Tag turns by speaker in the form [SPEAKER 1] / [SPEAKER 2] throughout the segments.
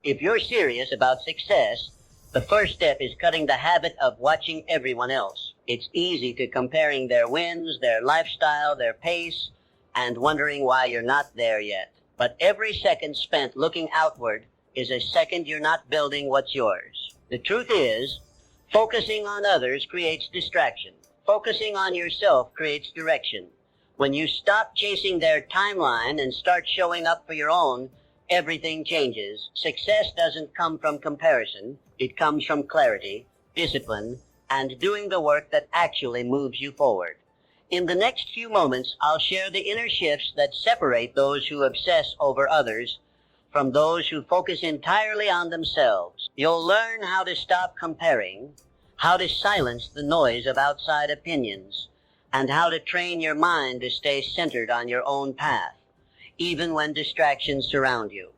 [SPEAKER 1] If you're serious about success, the first step is cutting the habit of watching everyone else. It's easy to comparing their wins, their lifestyle, their pace, and wondering why you're not there yet. But every second spent looking outward is a second you're not building what's yours. The truth is, focusing on others creates distraction. Focusing on yourself creates direction. When you stop chasing their timeline and start showing up for your own, everything changes. Success doesn't come from comparison. It comes from clarity, discipline, and doing the work that actually moves you forward. In the next few moments, I'll share the inner shifts that separate those who obsess over others from those who focus entirely on themselves. You'll learn how to stop comparing, how to silence the noise of outside opinions, and how to train your mind to stay centered on your own path, even when distractions surround you.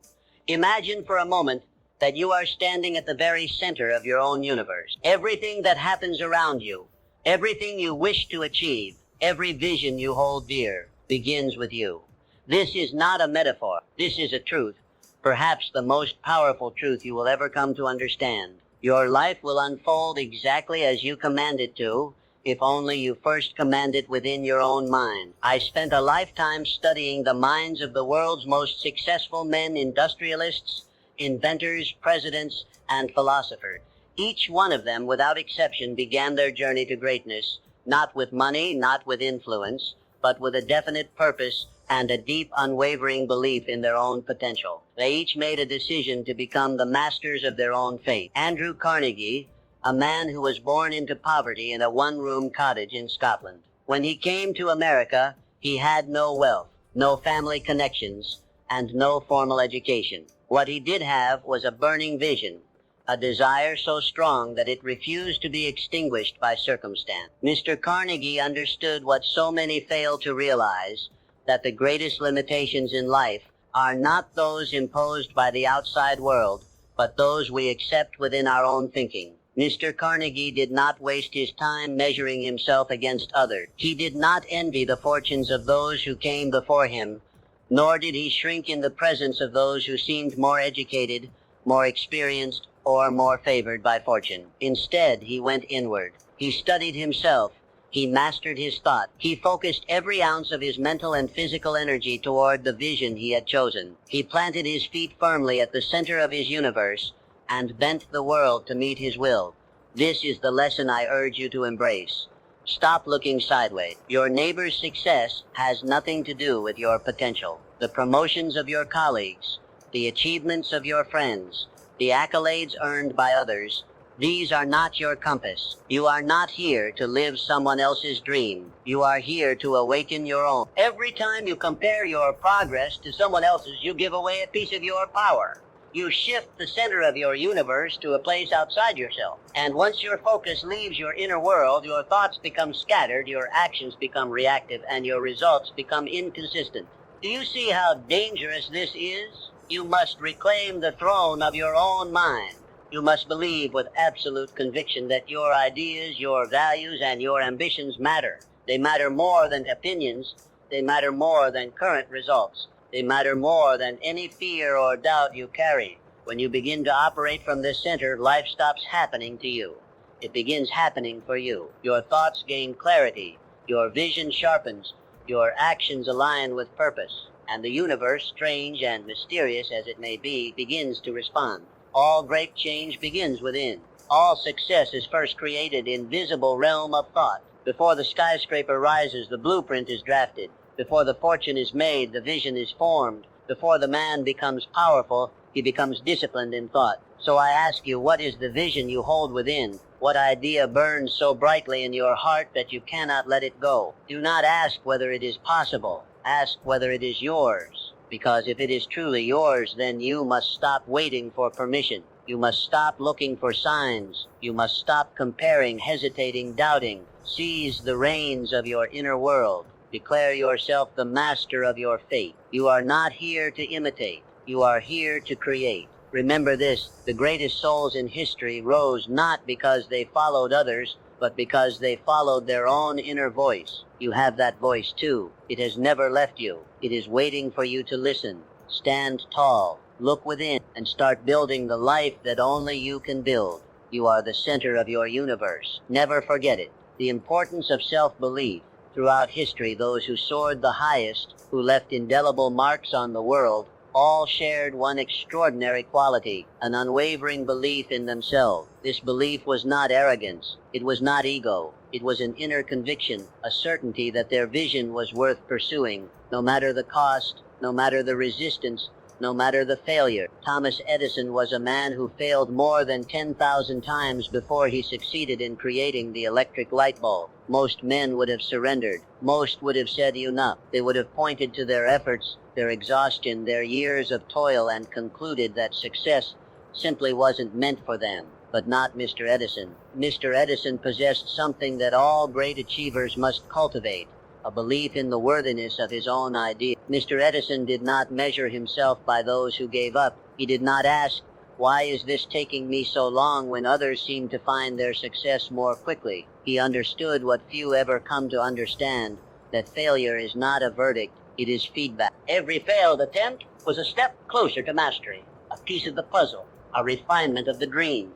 [SPEAKER 1] Imagine for a moment that you are standing at the very center of your own universe. Everything that happens around you, everything you wish to achieve, every vision you hold dear, begins with you. This is not a metaphor. This is a truth, perhaps the most powerful truth you will ever come to understand. Your life will unfold exactly as you command it to, if only you first command it within your own mind. I spent a lifetime studying the minds of the world's most successful men, industrialists, inventors, presidents, and philosophers. Each one of them, without exception, began their journey to greatness, not with money, not with influence, but with a definite purpose and a deep, unwavering belief in their own potential. They each made a decision to become the masters of their own fate. Andrew Carnegie, a man who was born into poverty in a one-room cottage in Scotland. When he came to America, he had no wealth, no family connections, and no formal education. What he did have was a burning vision, a desire so strong that it refused to be extinguished by circumstance. Mr. Carnegie understood what so many fail to realize, that the greatest limitations in life are not those imposed by the outside world, but those we accept within our own thinking. Mr. Carnegie did not waste his time measuring himself against others. He did not envy the fortunes of those who came before him, nor did he shrink in the presence of those who seemed more educated, more experienced, or more favored by fortune. Instead, he went inward. He studied himself. He mastered his thought. He focused every ounce of his mental and physical energy toward the vision he had chosen. He planted his feet firmly at the center of his universe and bent the world to meet his will. This is the lesson I urge you to embrace. Stop looking sideways. Your neighbor's success has nothing to do with your potential. The promotions of your colleagues, the achievements of your friends, the accolades earned by others, these are not your compass. You are not here to live someone else's dream. You are here to awaken your own. Every time you compare your progress to someone else's, you give away a piece of your power. You shift the center of your universe to a place outside yourself. And once your focus leaves your inner world, your thoughts become scattered, your actions become reactive, and your results become inconsistent. Do you see how dangerous this is? You must reclaim the throne of your own mind. You must believe with absolute conviction that your ideas, your values, and your ambitions matter. They matter more than opinions. They matter more than current results. They matter more than any fear or doubt you carry. When you begin to operate from this center, life stops happening to you. It begins happening for you. Your thoughts gain clarity. Your vision sharpens. Your actions align with purpose. And the universe, strange and mysterious as it may be, begins to respond. All great change begins within. All success is first created in visible realm of thought. Before the skyscraper rises, the blueprint is drafted. Before the fortune is made, the vision is formed. Before the man becomes powerful, he becomes disciplined in thought. So I ask you, what is the vision you hold within? What idea burns so brightly in your heart that you cannot let it go? Do not ask whether it is possible. Ask whether it is yours. Because if it is truly yours, then you must stop waiting for permission. You must stop looking for signs. You must stop comparing, hesitating, doubting. Seize the reins of your inner world. Declare yourself the master of your fate. You are not here to imitate. You are here to create. Remember this, the greatest souls in history rose not because they followed others, but because they followed their own inner voice. You have that voice too. It has never left you. It is waiting for you to listen. Stand tall. Look within and start building the life that only you can build. You are the center of your universe. Never forget it. The importance of self-belief. Throughout history, those who soared the highest, who left indelible marks on the world, all shared one extraordinary quality, an unwavering belief in themselves. This belief was not arrogance. It was not ego. It was an inner conviction, a certainty that their vision was worth pursuing, no matter the cost, no matter the resistance, no matter the failure. Thomas Edison was a man who failed more than 10,000 times before he succeeded in creating the electric light bulb. Most men would have surrendered. Most would have said enough. They would have pointed to their efforts, their exhaustion, their years of toil, and concluded that success simply wasn't meant for them. But not Mr. Edison. Mr. Edison possessed something that all great achievers must cultivate, a belief in the worthiness of his own idea. Mr. Edison did not measure himself by those who gave up. He did not ask, "Why is this taking me so long when others seem to find their success more quickly?" He understood what few ever come to understand, that failure is not a verdict, it is feedback. Every failed attempt was a step closer to mastery, a piece of the puzzle, a refinement of the dream.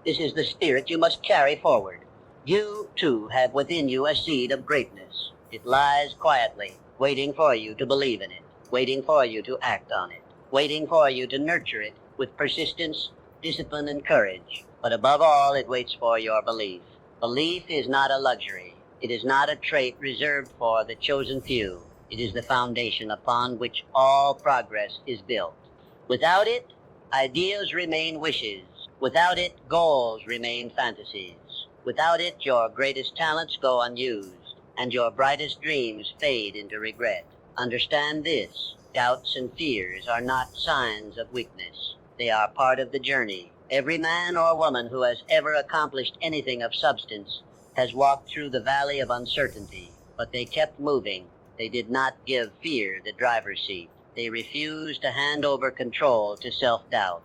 [SPEAKER 1] This is the spirit you must carry forward. You, too, have within you a seed of greatness. It lies quietly, waiting for you to believe in it, waiting for you to act on it, waiting for you to nurture it with persistence, discipline, and courage. But above all, it waits for your belief. Belief is not a luxury. It is not a trait reserved for the chosen few. It is the foundation upon which all progress is built. Without it, ideas remain wishes. Without it, goals remain fantasies. Without it, your greatest talents go unused, and your brightest dreams fade into regret. Understand this: doubts and fears are not signs of weakness. They are part of the journey. Every man or woman who has ever accomplished anything of substance has walked through the valley of uncertainty, but they kept moving. They did not give fear the driver's seat. They refused to hand over control to self-doubt.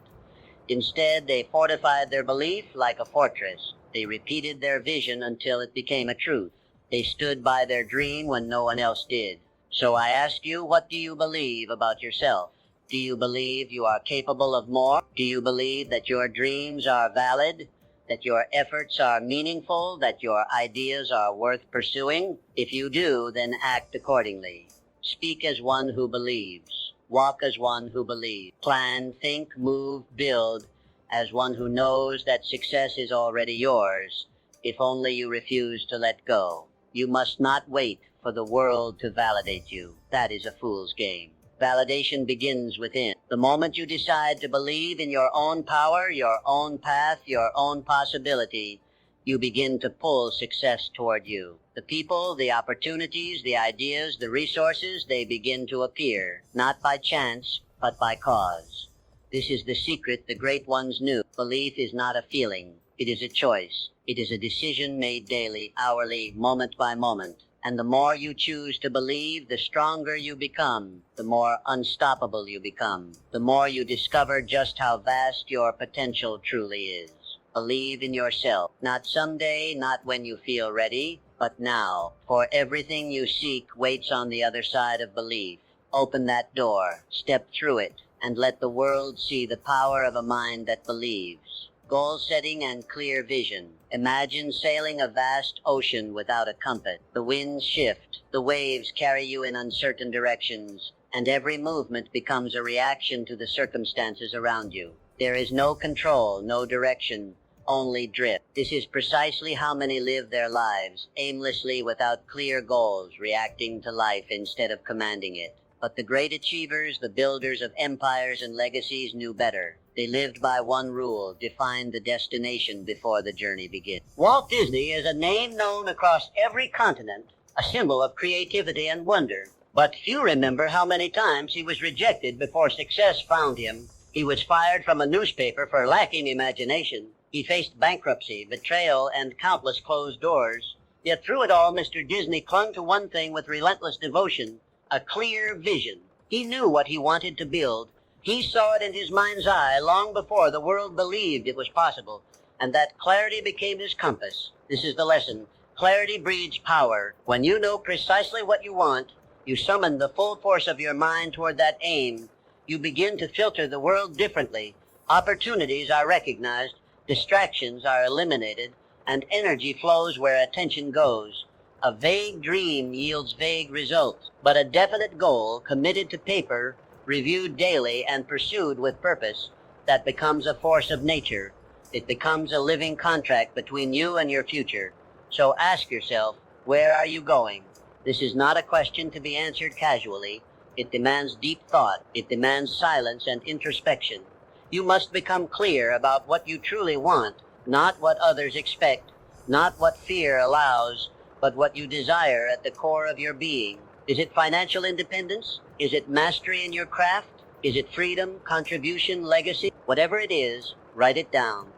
[SPEAKER 1] Instead, they fortified their belief like a fortress. They repeated their vision until it became a truth. They stood by their dream when no one else did. So I ask you, what do you believe about yourself? Do you believe you are capable of more? Do you believe that your dreams are valid? That your efforts are meaningful? That your ideas are worth pursuing? If you do, then act accordingly. Speak as one who believes. Walk as one who believes. Plan, think, move, build as one who knows that success is already yours, if only you refuse to let go. You must not wait for the world to validate you. That is a fool's game. Validation begins within. The moment you decide to believe in your own power, your own path, your own possibility, you begin to pull success toward you. The people, the opportunities, the ideas, the resources, they begin to appear, not by chance, but by cause. This is the secret the great ones knew. Belief is not a feeling. It is a choice. It is a decision made daily, hourly, moment by moment. And the more you choose to believe, the stronger you become, the more unstoppable you become, the more you discover just how vast your potential truly is. Believe in yourself, not someday, not when you feel ready, but now, for everything you seek waits on the other side of belief. Open that door, step through it, and let the world see the power of a mind that believes. Goal setting and clear vision. Imagine sailing a vast ocean without a compass. The winds shift, the waves carry you in uncertain directions, and every movement becomes a reaction to the circumstances around you. There is no control, no direction, only drift. This is precisely how many live their lives, aimlessly without clear goals, reacting to life instead of commanding it. But the great achievers, the builders of empires and legacies knew better. They lived by one rule: define the destination before the journey begins. Walt Disney is a name known across every continent, a symbol of creativity and wonder. But few remember how many times he was rejected before success found him. He was fired from a newspaper for lacking imagination. He faced bankruptcy, betrayal, and countless closed doors. Yet through it all, Mr. Disney clung to one thing with relentless devotion: a clear vision. He knew what he wanted to build. He saw it in his mind's eye long before the world believed it was possible, and that clarity became his compass. This is the lesson. Clarity breeds power. When you know precisely what you want, you summon the full force of your mind toward that aim, You begin to filter the world differently. Opportunities are recognized, distractions are eliminated, and energy flows where attention goes. A vague dream yields vague results, but a definite goal committed to paper, reviewed daily, and pursued with purpose, that becomes a force of nature. It becomes a living contract between you and your future. So ask yourself, where are you going? This is not a question to be answered casually. It demands deep thought. It demands silence and introspection. You must become clear about what you truly want, not what others expect, not what fear allows, but what you desire at the core of your being. Is it financial independence? Is it mastery in your craft? Is it freedom, contribution, legacy? Whatever it is, write it down.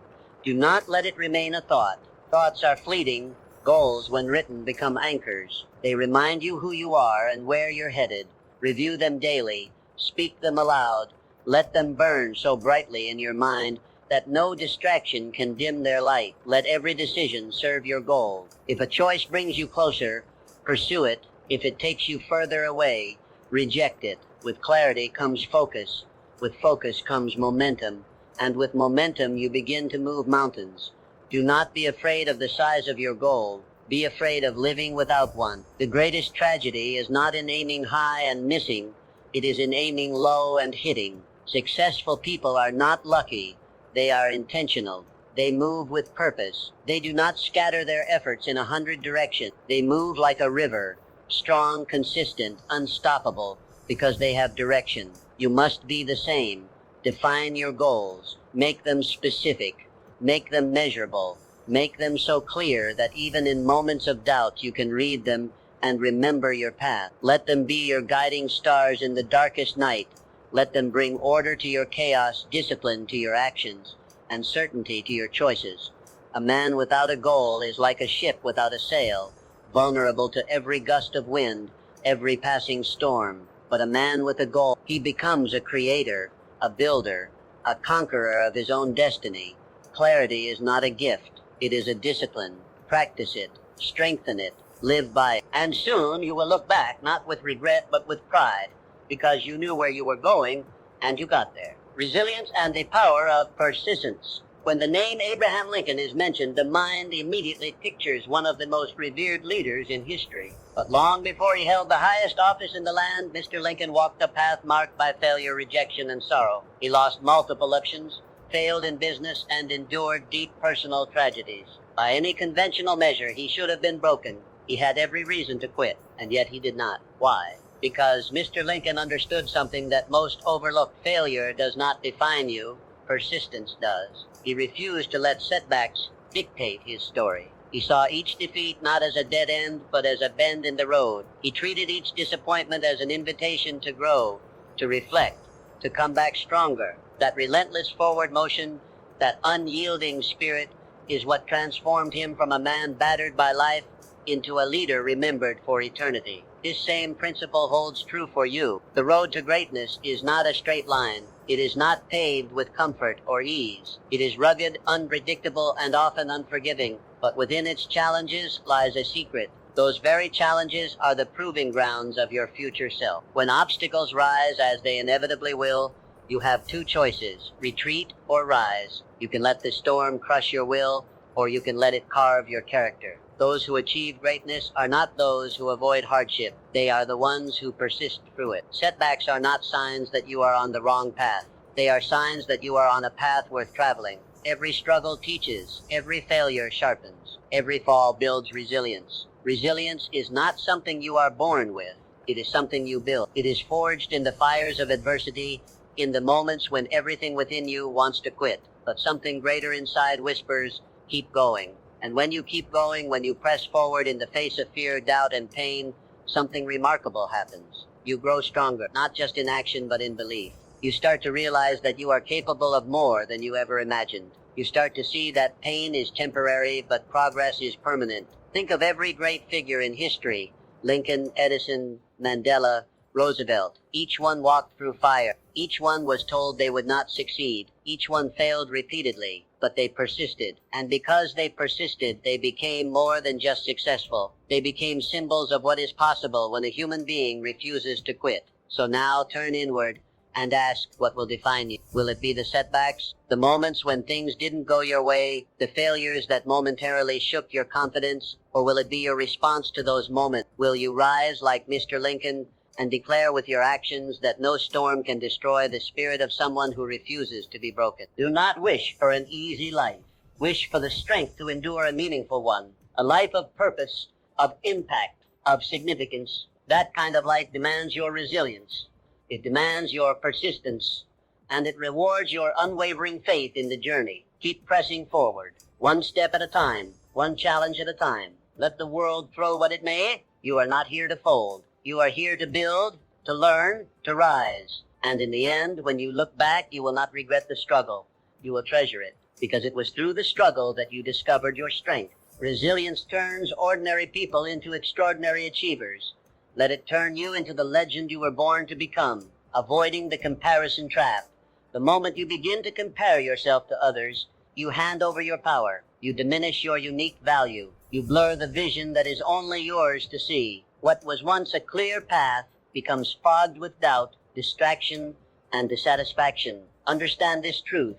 [SPEAKER 1] Do not let it remain a thought. Thoughts are fleeting. Goals, when written, become anchors. They remind you who you are and where you're headed. Review them daily. Speak them aloud. Let them burn so brightly in your mind that no distraction can dim their light. Let every decision serve your goal. If a choice brings you closer, pursue it. If it takes you further away, reject it. With clarity comes focus. With focus comes momentum. And with momentum you begin to move mountains. Do not be afraid of the size of your goal. Be afraid of living without one. The greatest tragedy is not in aiming high and missing. It is in aiming low and hitting. Successful people are not lucky. They are intentional. They move with purpose. They do not scatter their efforts in 100 directions. They move like a river, strong, consistent, unstoppable, because they have direction. You must be the same. Define your goals. Make them specific. Make them measurable. Make them so clear that even in moments of doubt you can read them and remember your path. Let them be your guiding stars in the darkest night. Let them bring order to your chaos, discipline to your actions, and certainty to your choices. A man without a goal is like a ship without a sail, vulnerable to every gust of wind, every passing storm. But a man with a goal, he becomes a creator, a builder, a conqueror of his own destiny. Clarity is not a gift. It is a discipline. Practice it. Strengthen it. Live by it. And soon you will look back, not with regret, but with pride, because you knew where you were going, and you got there. Resilience and the power of persistence. When the name Abraham Lincoln is mentioned, the mind immediately pictures one of the most revered leaders in history. But long before he held the highest office in the land, Mr. Lincoln walked a path marked by failure, rejection, and sorrow. He lost multiple elections, failed in business, and endured deep personal tragedies. By any conventional measure, he should have been broken. He had every reason to quit, and yet he did not. Why? Because Mr. Lincoln understood something that most overlook. Failure does not define you. Persistence does. He refused to let setbacks dictate his story. He saw each defeat not as a dead end, but as a bend in the road. He treated each disappointment as an invitation to grow, to reflect, to come back stronger. That relentless forward motion, that unyielding spirit, is what transformed him from a man battered by life into a leader remembered for eternity. This same principle holds true for you. The road to greatness is not a straight line. It is not paved with comfort or ease. It is rugged, unpredictable, and often unforgiving. But within its challenges lies a secret. Those very challenges are the proving grounds of your future self. When obstacles rise, as they inevitably will, you have two choices: retreat or rise. You can let the storm crush your will, or you can let it carve your character. Those who achieve greatness are not those who avoid hardship. They are the ones who persist through it. Setbacks are not signs that you are on the wrong path. They are signs that you are on a path worth traveling. Every struggle teaches. Every failure sharpens. Every fall builds resilience. Resilience is not something you are born with. It is something you build. It is forged in the fires of adversity, in the moments when everything within you wants to quit. But something greater inside whispers, keep going. And when you keep going, when you press forward in the face of fear, doubt, and pain, something remarkable happens. You grow stronger, not just in action, but in belief. You start to realize that you are capable of more than you ever imagined. You start to see that pain is temporary, but progress is permanent. Think of every great figure in history: Lincoln, Edison, Mandela, Roosevelt. Each one walked through fire. Each one was told they would not succeed. Each one failed repeatedly, but they persisted. And because they persisted, they became more than just successful. They became symbols of what is possible when a human being refuses to quit. So now turn inward and ask what will define you. Will it be the setbacks, the moments when things didn't go your way, the failures that momentarily shook your confidence, or will it be your response to those moments? Will you rise like Mr. Lincoln and declare with your actions that no storm can destroy the spirit of someone who refuses to be broken? Do not wish for an easy life. Wish for the strength to endure a meaningful one, a life of purpose, of impact, of significance. That kind of life demands your resilience. It demands your persistence, and it rewards your unwavering faith in the journey. Keep pressing forward, one step at a time, one challenge at a time. Let the world throw what it may. You are not here to fold. You are here to build, to learn, to rise. And in the end, when you look back, you will not regret the struggle. You will treasure it, because it was through the struggle that you discovered your strength. Resilience turns ordinary people into extraordinary achievers. Let it turn you into the legend you were born to become, avoiding the comparison trap. The moment you begin to compare yourself to others, you hand over your power. You diminish your unique value. You blur the vision that is only yours to see. What was once a clear path becomes fogged with doubt, distraction, and dissatisfaction. Understand this truth.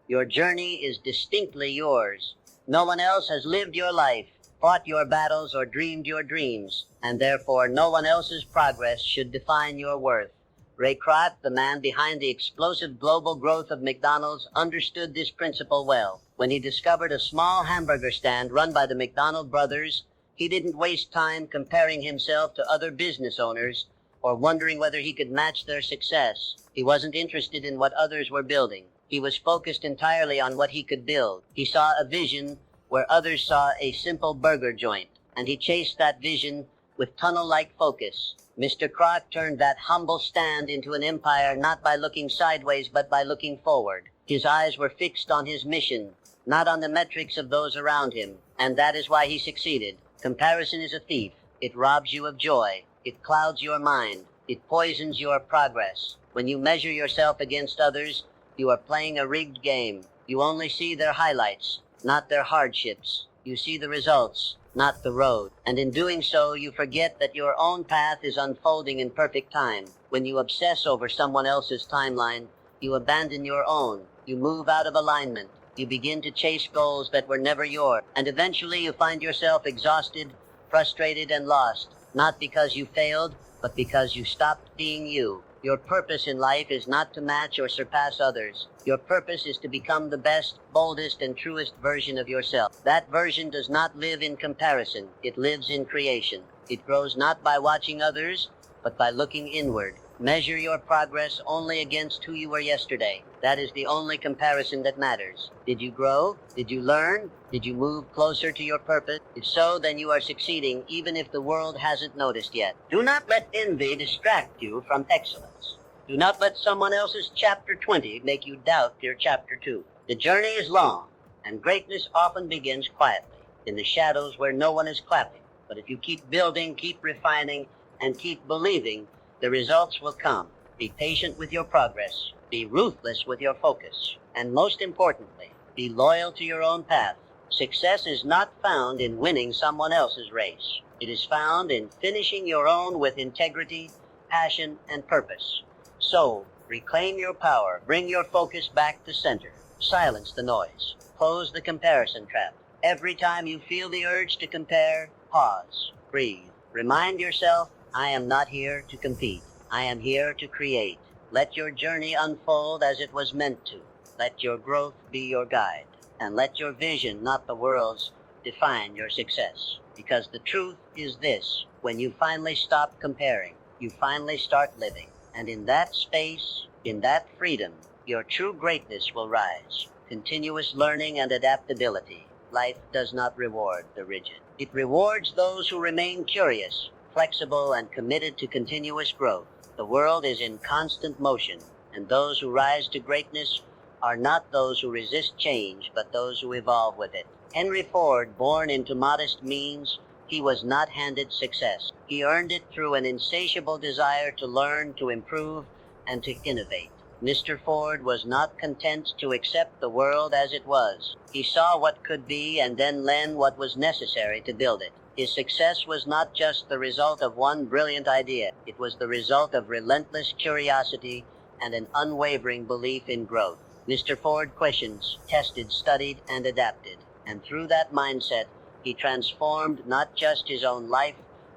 [SPEAKER 1] Your journey is distinctly yours. No one else has lived your life, fought your battles, or dreamed your dreams, and therefore no one else's progress should define your worth. Ray Kroc, the man behind the explosive global growth of McDonald's, understood this principle well. When he discovered a small hamburger stand run by the McDonald brothers, he didn't waste time comparing himself to other business owners or wondering whether he could match their success. He wasn't interested in what others were building. He was focused entirely on what he could build. He saw a vision where others saw a simple burger joint, and he chased that vision with tunnel-like focus. Mr. Kroc turned that humble stand into an empire not by looking sideways but by looking forward. His eyes were fixed on his mission, not on the metrics of those around him, and that is why he succeeded. Comparison is a thief. It robs you of joy. It clouds your mind. It poisons your progress. When you measure yourself against others, you are playing a rigged game. You only see their highlights, not their hardships. You see the results, not the road. And in doing so, you forget that your own path is unfolding in perfect time. When you obsess over someone else's timeline, you abandon your own. You move out of alignment. You begin to chase goals that were never yours. And eventually you find yourself exhausted, frustrated, and lost. Not because you failed, but because you stopped being you. Your purpose in life is not to match or surpass others. Your purpose is to become the best, boldest, and truest version of yourself. That version does not live in comparison. It lives in creation. It grows not by watching others, but by looking inward. Measure your progress only against who you were yesterday. That is the only comparison that matters. Did you grow? Did you learn? Did you move closer to your purpose? If so, then you are succeeding, even if the world hasn't noticed yet. Do not let envy distract you from excellence. Do not let someone else's chapter 20 make you doubt your chapter 2. The journey is long, and greatness often begins quietly, in the shadows where no one is clapping. But if you keep building, keep refining, and keep believing, the results will come. Be patient with your progress. Be ruthless with your focus. And most importantly, be loyal to your own path. Success is not found in winning someone else's race. It is found in finishing your own with integrity, passion, and purpose. So, reclaim your power. Bring your focus back to center. Silence the noise. Close the comparison trap. Every time you feel the urge to compare, pause. Breathe. Remind yourself, I am not here to compete. I am here to create. Let your journey unfold as it was meant to. Let your growth be your guide. And let your vision, not the world's, define your success. Because the truth is this: when you finally stop comparing, you finally start living. And in that space, in that freedom, your true greatness will rise. Continuous learning and adaptability. Life does not reward the rigid. It rewards those who remain curious, flexible, and committed to continuous growth. The world is in constant motion, and those who rise to greatness are not those who resist change, but those who evolve with it. Henry Ford, born into modest means, he was not handed success. He earned it through an insatiable desire to learn, to improve, and to innovate. Mr. Ford was not content to accept the world as it was. He saw what could be and then learned what was necessary to build it. His success was not just the result of one brilliant idea. It was the result of relentless curiosity, and an unwavering belief in growth. Mr. Ford questions, tested, studied, and adapted. And through that mindset, he transformed not just his own life,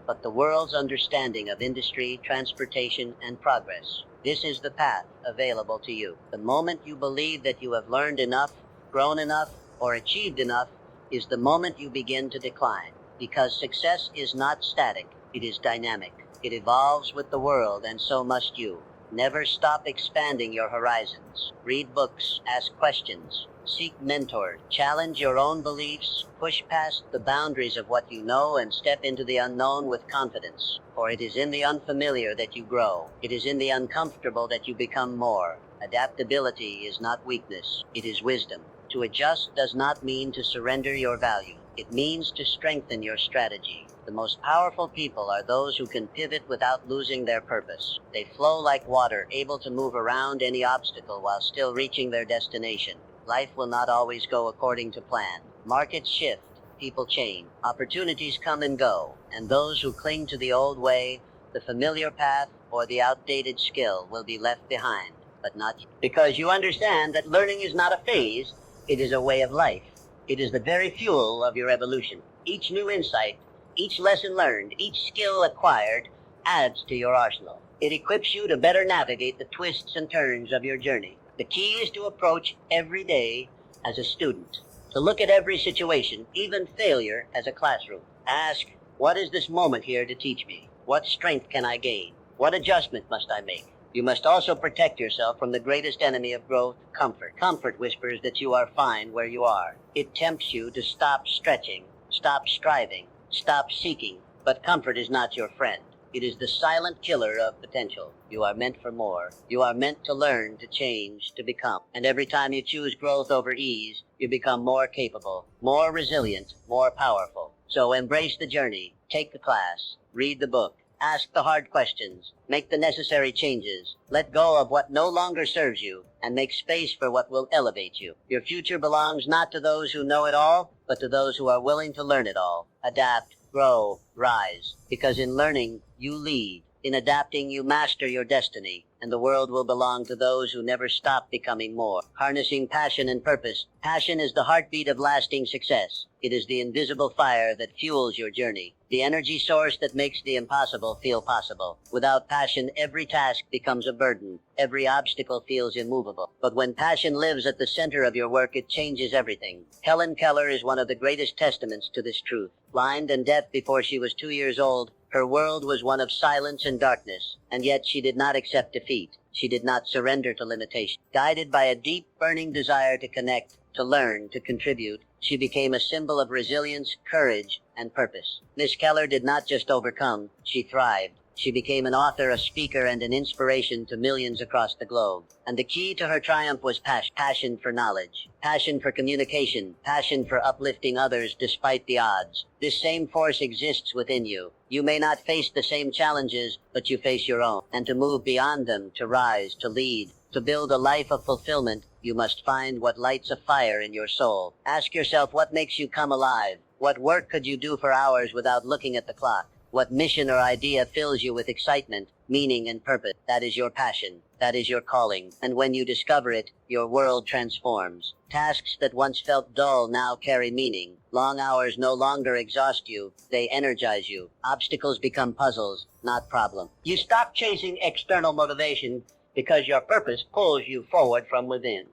[SPEAKER 1] but the world's understanding of industry, transportation, and progress. This is the path available to you. The moment you believe that you have learned enough, grown enough, or achieved enough is the moment you begin to decline. Because success is not static, it is dynamic. It evolves with the world, and so must you. Never stop expanding your horizons. Read books, ask questions, seek mentors, challenge your own beliefs, push past the boundaries of what you know, and step into the unknown with confidence. For it is in the unfamiliar that you grow. It is in the uncomfortable that you become more. Adaptability is not weakness, it is wisdom. To adjust does not mean to surrender your value. It means to strengthen your strategy. The most powerful people are those who can pivot without losing their purpose. They flow like water, able to move around any obstacle while still reaching their destination. Life will not always go according to plan. Markets shift, people change, opportunities come and go, and those who cling to the old way, the familiar path, or the outdated skill will be left behind, but not you. Because you understand that learning is not a phase, it is a way of life. It is the very fuel of your evolution. Each new insight, each lesson learned, each skill acquired adds to your arsenal. It equips you to better navigate the twists and turns of your journey. The key is to approach every day as a student, to look at every situation, even failure, as a classroom. Ask, what is this moment here to teach me? What strength can I gain? What adjustment must I make? You must also protect yourself from the greatest enemy of growth, comfort. Comfort whispers that you are fine where you are. It tempts you to stop stretching, stop striving, stop seeking, but comfort is not your friend. It is the silent killer of potential. You are meant for more. You are meant to learn, to change, to become. And every time you choose growth over ease, you become more capable, more resilient, more powerful. So embrace the journey, take the class, read the book, ask the hard questions, make the necessary changes, let go of what no longer serves you, and make space for what will elevate you. Your future belongs not to those who know it all, but to those who are willing to learn it all. Adapt, grow, rise. Because in learning, you lead. In adapting, you master your destiny, and the world will belong to those who never stop becoming more. Harnessing passion and purpose. Passion is the heartbeat of lasting success. It is the invisible fire that fuels your journey, the energy source that makes the impossible feel possible. Without passion, every task becomes a burden. Every obstacle feels immovable. But when passion lives at the center of your work, it changes everything. Helen Keller is one of the greatest testaments to this truth. Blind and deaf before she was 2 years old, her world was one of silence and darkness, and yet she did not accept defeat. She did not surrender to limitation. Guided by a deep, burning desire to connect, to learn, to contribute, she became a symbol of resilience, courage, and purpose. Miss Keller did not just overcome, she thrived. She became an author, a speaker, and an inspiration to millions across the globe. And the key to her triumph was passion for knowledge, passion for communication, passion for uplifting others despite the odds. This same force exists within you. You may not face the same challenges, but you face your own. And to move beyond them, to rise, to lead, to build a life of fulfillment, you must find what lights a fire in your soul. Ask yourself what makes you come alive. What work could you do for hours without looking at the clock? What mission or idea fills you with excitement, meaning, and purpose? That is your passion. That is your calling. And when you discover it, your world transforms. Tasks that once felt dull now carry meaning. Long hours no longer exhaust you. They energize you. Obstacles become puzzles, not problems. You stop chasing external motivation because your purpose pulls you forward from within.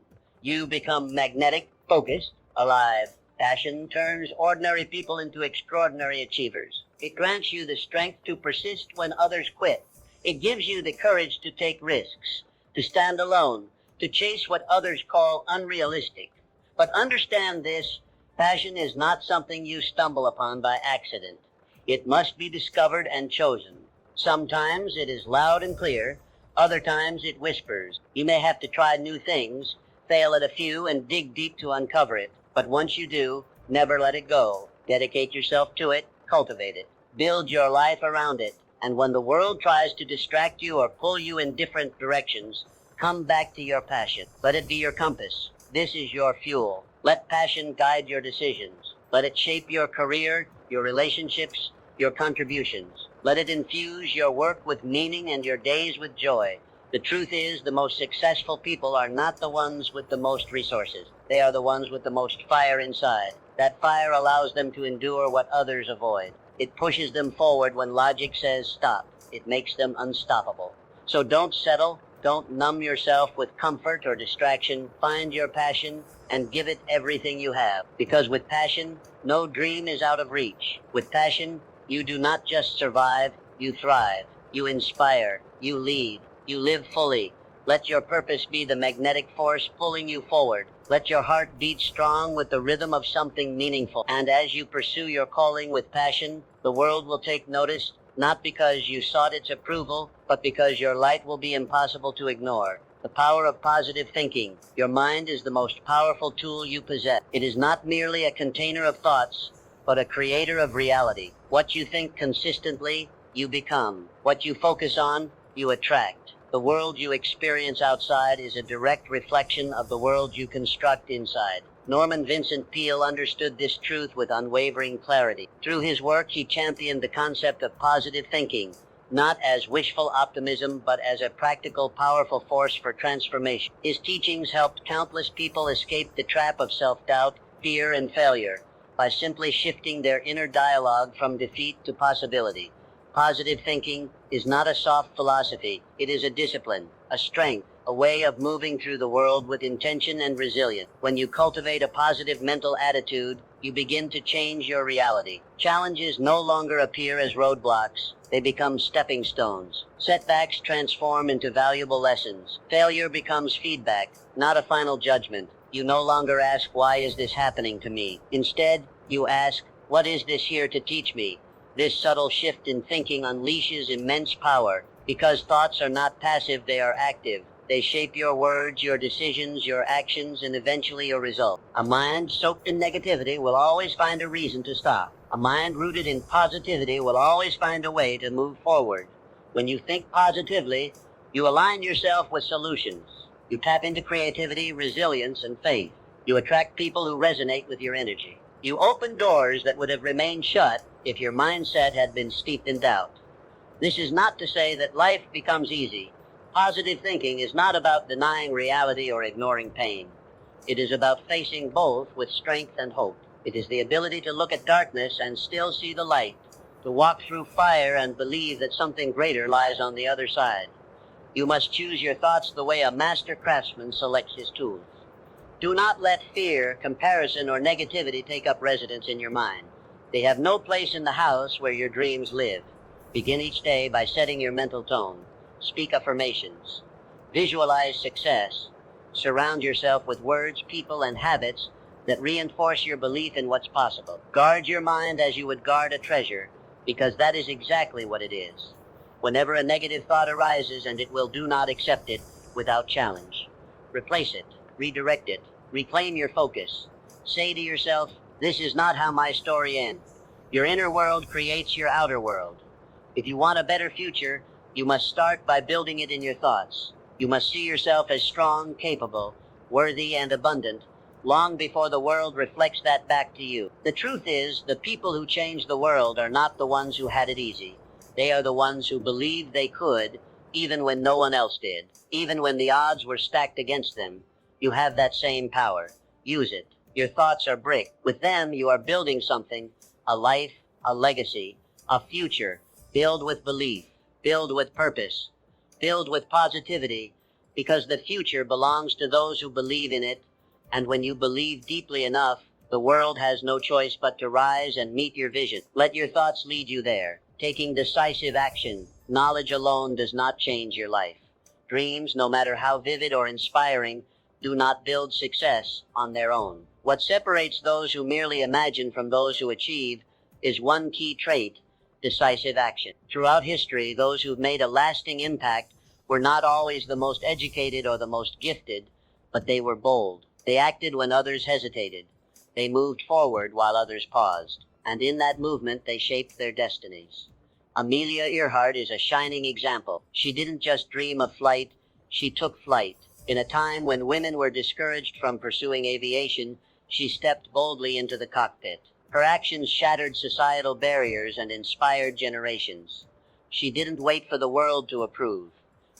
[SPEAKER 1] You become magnetic, focused, alive. Passion turns ordinary people into extraordinary achievers. It grants you the strength to persist when others quit. It gives you the courage to take risks, to stand alone, to chase what others call unrealistic. But understand this, passion is not something you stumble upon by accident. It must be discovered and chosen. Sometimes it is loud and clear, other times it whispers. You may have to try new things, fail at a few, and dig deep to uncover it. But once you do, never let it go. Dedicate yourself to it, cultivate it, build your life around it. And when the world tries to distract you or pull you in different directions, come back to your passion. Let it be your compass. This is your fuel. Let passion guide your decisions. Let it shape your career, your relationships, your contributions. Let it infuse your work with meaning and your days with joy. The truth is, the most successful people are not the ones with the most resources. They are the ones with the most fire inside. That fire allows them to endure what others avoid. It pushes them forward when logic says stop. It makes them unstoppable. So don't settle. Don't numb yourself with comfort or distraction. Find your passion and give it everything you have. Because with passion, no dream is out of reach. With passion, you do not just survive, you thrive. You inspire. You lead. You live fully. Let your purpose be the magnetic force pulling you forward. Let your heart beat strong with the rhythm of something meaningful. And as you pursue your calling with passion, the world will take notice, not because you sought its approval, but because your light will be impossible to ignore. The power of positive thinking. Your mind is the most powerful tool you possess. It is not merely a container of thoughts, but a creator of reality. What you think consistently, you become. What you focus on, you attract. The world you experience outside is a direct reflection of the world you construct inside. Norman Vincent Peale understood this truth with unwavering clarity. Through his work, he championed the concept of positive thinking, not as wishful optimism, but as a practical, powerful force for transformation. His teachings helped countless people escape the trap of self-doubt, fear, and failure by simply shifting their inner dialogue from defeat to possibility. Positive thinking is not a soft philosophy. It is a discipline, a strength, a way of moving through the world with intention and resilience. When you cultivate a positive mental attitude, you begin to change your reality. Challenges no longer appear as roadblocks. They become stepping stones. Setbacks transform into valuable lessons. Failure becomes feedback, not a final judgment. You no longer ask, why is this happening to me? Instead, you ask, what is this here to teach me? This subtle shift in thinking unleashes immense power. Because thoughts are not passive, they are active. They shape your words, your decisions, your actions, and eventually your result. A mind soaked in negativity will always find a reason to stop. A mind rooted in positivity will always find a way to move forward. When you think positively, you align yourself with solutions. You tap into creativity, resilience, and faith. You attract people who resonate with your energy. You open doors that would have remained shut if your mindset had been steeped in doubt. This is not to say that life becomes easy. Positive thinking is not about denying reality or ignoring pain. It is about facing both with strength and hope. It is the ability to look at darkness and still see the light, to walk through fire and believe that something greater lies on the other side. You must choose your thoughts the way a master craftsman selects his tools. Do not let fear, comparison, or negativity take up residence in your mind. They have no place in the house where your dreams live. Begin each day by setting your mental tone. Speak affirmations. Visualize success. Surround yourself with words, people, and habits that reinforce your belief in what's possible. Guard your mind as you would guard a treasure, because that is exactly what it is. Whenever a negative thought arises, and it will, do not accept it without challenge. Replace it. Redirect it. Reclaim your focus. Say to yourself, this is not how my story ends. Your inner world creates your outer world. If you want a better future, you must start by building it in your thoughts. You must see yourself as strong, capable, worthy, and abundant, long before the world reflects that back to you. The truth is, the people who change the world are not the ones who had it easy. They are the ones who believed they could, even when no one else did, even when the odds were stacked against them. You have that same power. Use it. Your thoughts are brick. With them, you are building something, a life, a legacy, a future. Build with belief. Build with purpose. Build with positivity, because the future belongs to those who believe in it. And when you believe deeply enough, the world has no choice but to rise and meet your vision. Let your thoughts lead you there. Taking decisive action. Knowledge alone does not change your life. Dreams, no matter how vivid or inspiring, do not build success on their own. What separates those who merely imagine from those who achieve is one key trait: decisive action. Throughout history, those who've made a lasting impact were not always the most educated or the most gifted, but they were bold. They acted when others hesitated. They moved forward while others paused. And in that movement, they shaped their destinies. Amelia Earhart is a shining example. She didn't just dream of flight, she took flight. In a time when women were discouraged from pursuing aviation, she stepped boldly into the cockpit. Her actions shattered societal barriers and inspired generations. She didn't wait for the world to approve.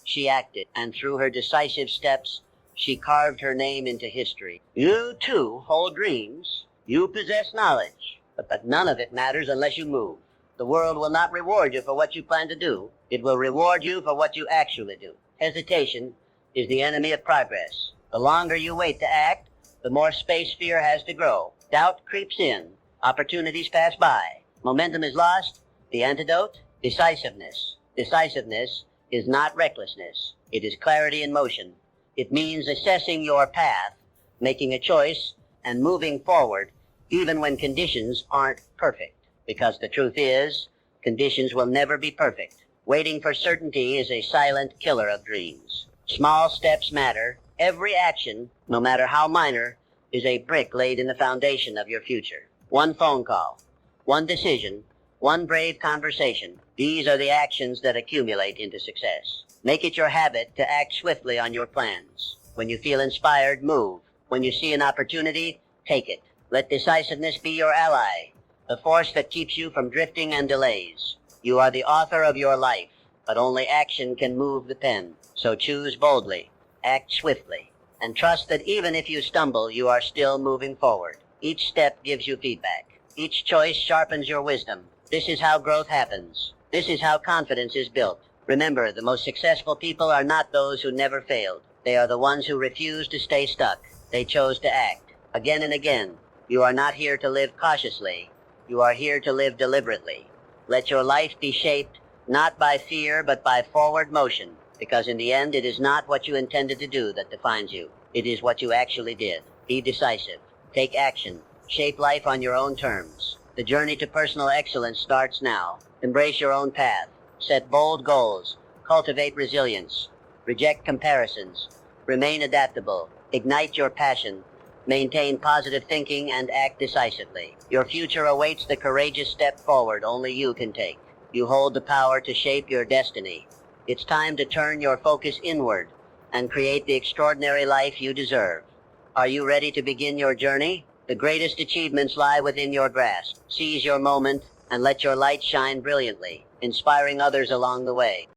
[SPEAKER 1] she acted, and through her decisive steps, she carved her name into history. You, too, hold dreams. You possess knowledge. But none of it matters unless you move. The world will not reward you for what you plan to do. It will reward you for what you actually do. Hesitation is the enemy of progress. The longer you wait to act, the more space fear has to grow. Doubt creeps in. Opportunities pass by. Momentum is lost. The antidote? Decisiveness. Decisiveness is not recklessness. It is clarity in motion. It means assessing your path, making a choice, and moving forward even when conditions aren't perfect. Because the truth is, conditions will never be perfect. Waiting for certainty is a silent killer of dreams. Small steps matter. Every action, no matter how minor, is a brick laid in the foundation of your future. One phone call, one decision, one brave conversation. These are the actions that accumulate into success. Make it your habit to act swiftly on your plans. When you feel inspired, move. When you see an opportunity, take it. Let decisiveness be your ally, the force that keeps you from drifting and delays. You are the author of your life, but only action can move the pen. So choose boldly, act swiftly, and trust that even if you stumble, you are still moving forward. Each step gives you feedback. Each choice sharpens your wisdom. This is how growth happens. This is how confidence is built. Remember, the most successful people are not those who never failed. They are the ones who refused to stay stuck. They chose to act. Again and again. You are not here to live cautiously. You are here to live deliberately. Let your life be shaped not by fear, but by forward motion. Because in the end, it is not what you intended to do that defines you. It is what you actually did. Be decisive. Take action. Shape life on your own terms. The journey to personal excellence starts now. Embrace your own path. Set bold goals. Cultivate resilience. Reject comparisons. Remain adaptable. Ignite your passion. Maintain positive thinking and act decisively. Your future awaits the courageous step forward only you can take. You hold the power to shape your destiny. It's time to turn your focus inward and create the extraordinary life you deserve. Are you ready to begin your journey? The greatest achievements lie within your grasp. Seize your moment and let your light shine brilliantly, inspiring others along the way.